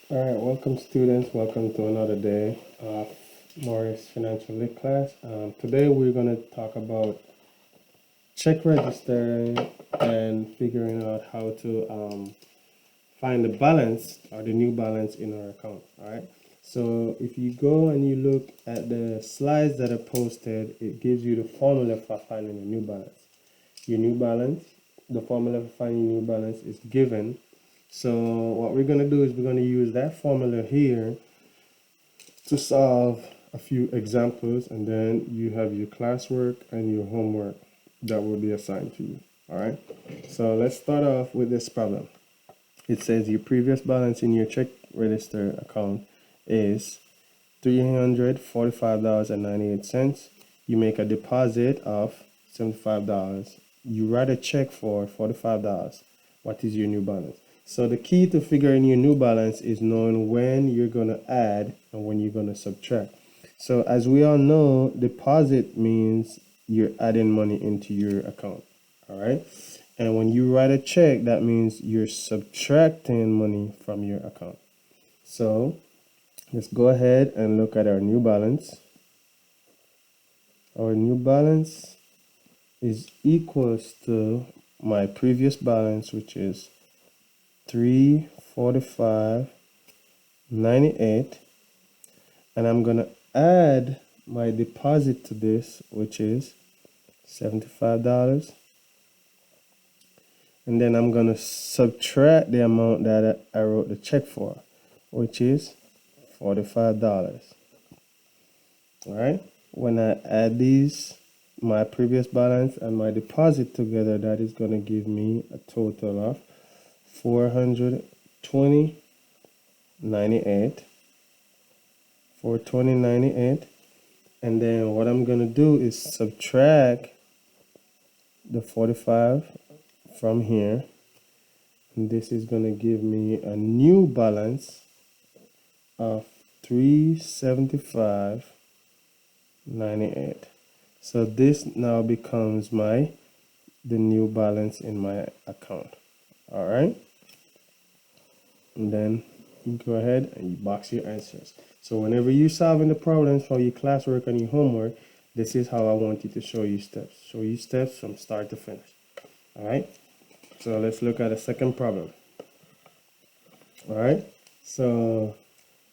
All right, welcome students. Welcome to another day of Morris Financial Lit class. Today we're going to talk about check registering and figuring out how to find the balance or the new balance in our account. All right. So if you go and you look at the slides that are posted, it gives you the formula for finding a new balance. Your new balance, the formula for finding your new balance is given. So what we're going to do is we're going to use that formula here to solve a few examples, and then you have your classwork and your homework that will be assigned to you. All right. So let's start off with this problem. It says your previous balance in your check register account is $345.98. You make a deposit of $75. You write a check for $45. What is your new balance? So the key to figuring your new balance is knowing when you're going to add and when you're going to subtract. So as we all know, deposit means you're adding money into your account. All right. And when you write a check, that means you're subtracting money from your account. So let's go ahead and look at our new balance. Our new balance is equals to my previous balance, which is 345.98, and I'm gonna add my deposit to this, which is $75, and then I'm gonna subtract the amount that I wrote the check for, which is $45. All right. When I add these, my previous balance and my deposit together, that is going to give me a total of 420.98. 420.98. And then what I'm going to do is subtract the 45 from here. And this is going to give me a new balance of 375.98. So this now becomes the new balance in my account. All right. And then you go ahead and you box your answers. So whenever you're solving the problems for your classwork and your homework, this is how I want you to show you steps. Show you steps from start to finish. All right. So let's look at the second problem. All right. So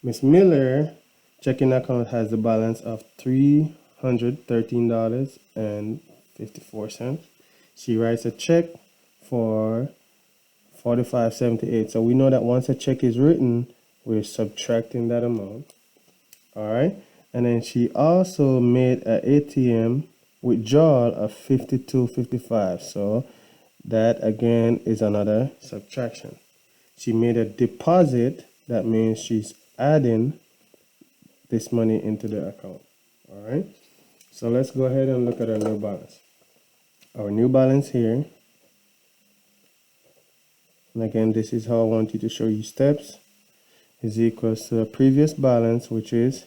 Miss Miller checking account has a balance of $313.54. She writes a check for 45.78. So we know that once a check is written, we're subtracting that amount. All right. And then she also made an ATM withdrawal of 52.55. So that again is another subtraction. She made a deposit. That means she's adding this money into the account. All right. So let's go ahead and look at our new balance. Our new balance here. And again, this is how I want you to show you steps. Is equals to the previous balance, which is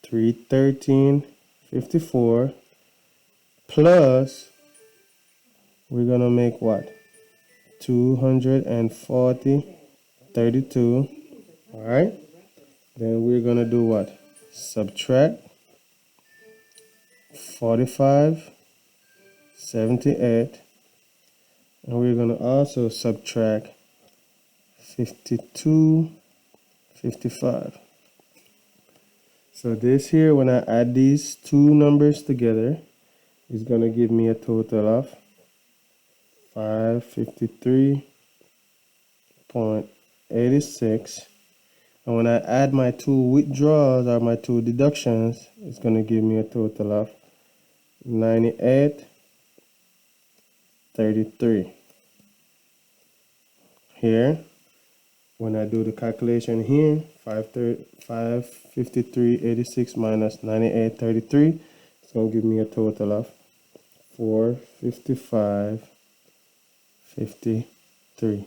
313.54 plus we're gonna make what? 240.32. All right. Then we're gonna do what? Subtract 45.78, and we're gonna also subtract 52.55. So this here, when I add these two numbers together, is gonna give me a total of 553.86. And when I add my two withdrawals or my two deductions, it's going to give me a total of 98.33. Here, when I do the calculation here, 553.86 minus 98.33, it's going to give me a total of 455.53.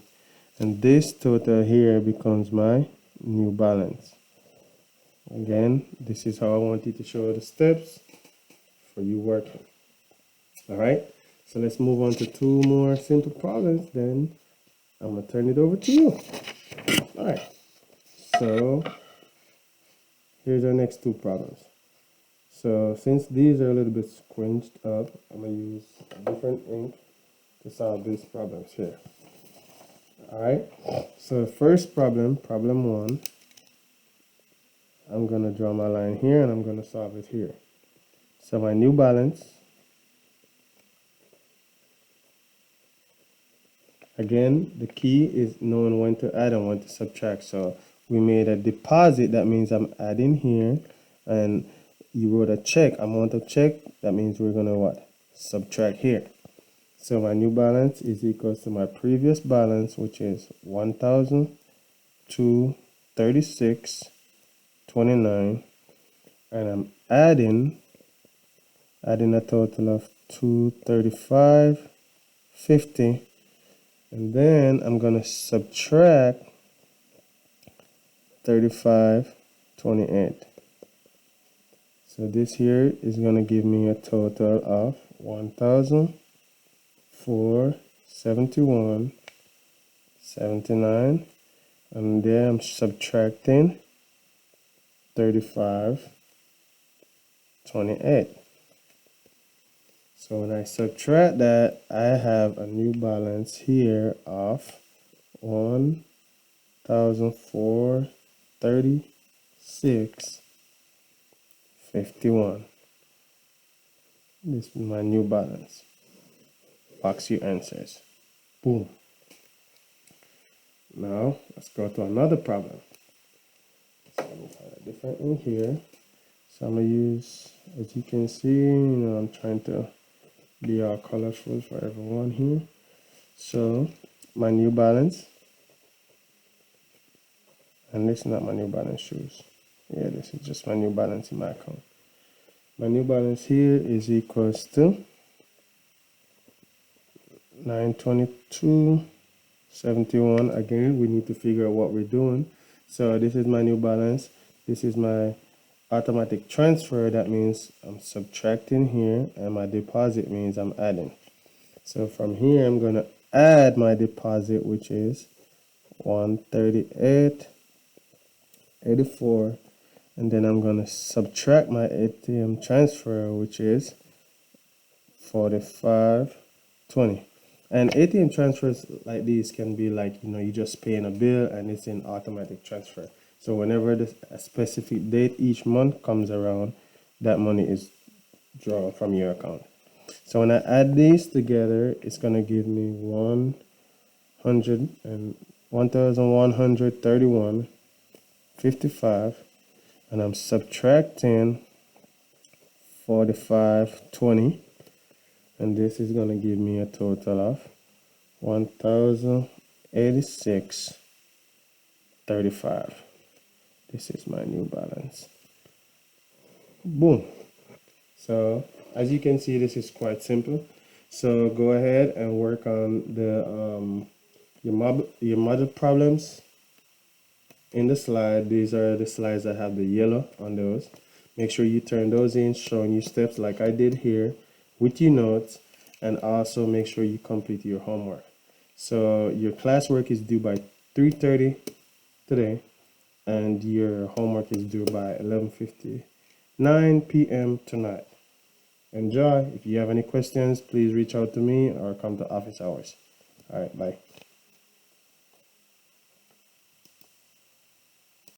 And this total here becomes my new balance. Again, this is how I want you to show the steps for you working. All right. So let's move on to two more simple problems. Then I'm gonna turn it over to you. All right. So here's our next two problems. So since these are a little bit squinched up, I'm gonna use a different ink to solve these problems here. All right, so first problem, problem one, I'm gonna draw my line here and I'm gonna solve it here. So my new balance, again, the key is knowing when to add and when to subtract. So we made a deposit, that means I'm adding here, and you wrote a check, amount of check, that means we're gonna what? Subtract here. So my new balance is equals to my previous balance, which is 1,236.29, and I'm adding a total of 235.50, and then I'm gonna subtract 35.28. So this here is gonna give me a total of 1,471.79, and then I'm subtracting 35.28. So when I subtract that, I have a new balance here of 1,436.51. This is my new balance. Box your answers. Boom. Now let's go to another problem. So let me find a different one here. So I'm gonna use, as you can see, I'm trying to be all colorful for everyone here. So my new balance, and this is not my new balance shoes. Yeah, this is just my new balance in my account. My new balance here is equals to 922.71. Again, we need to figure out what we're doing. So this is my new balance. This is my automatic transfer. That means I'm subtracting here, and my deposit means I'm adding. So from here, I'm going to add my deposit, which is 138.84, and then I'm going to subtract my ATM transfer, which is 45.20. And ATM transfers like these can be like, you just paying a bill and it's in automatic transfer. So whenever a specific date each month comes around, that money is drawn from your account. So when I add these together, it's going to give me 1,131.55, and I'm subtracting 45.20, and this is going to give me a total of 1,086.35. This is my new balance. Boom. So as you can see, this is quite simple. So go ahead and work on the your model problems in the slide. These are the slides that have the yellow on those. Make sure you turn those in, showing you steps like I did here with your notes, and also make sure you complete your homework. So your classwork is due by 3:30 today, and your homework is due by 11:59 p.m. tonight. Enjoy. If you have any questions, please reach out to me or come to office hours. All right, bye.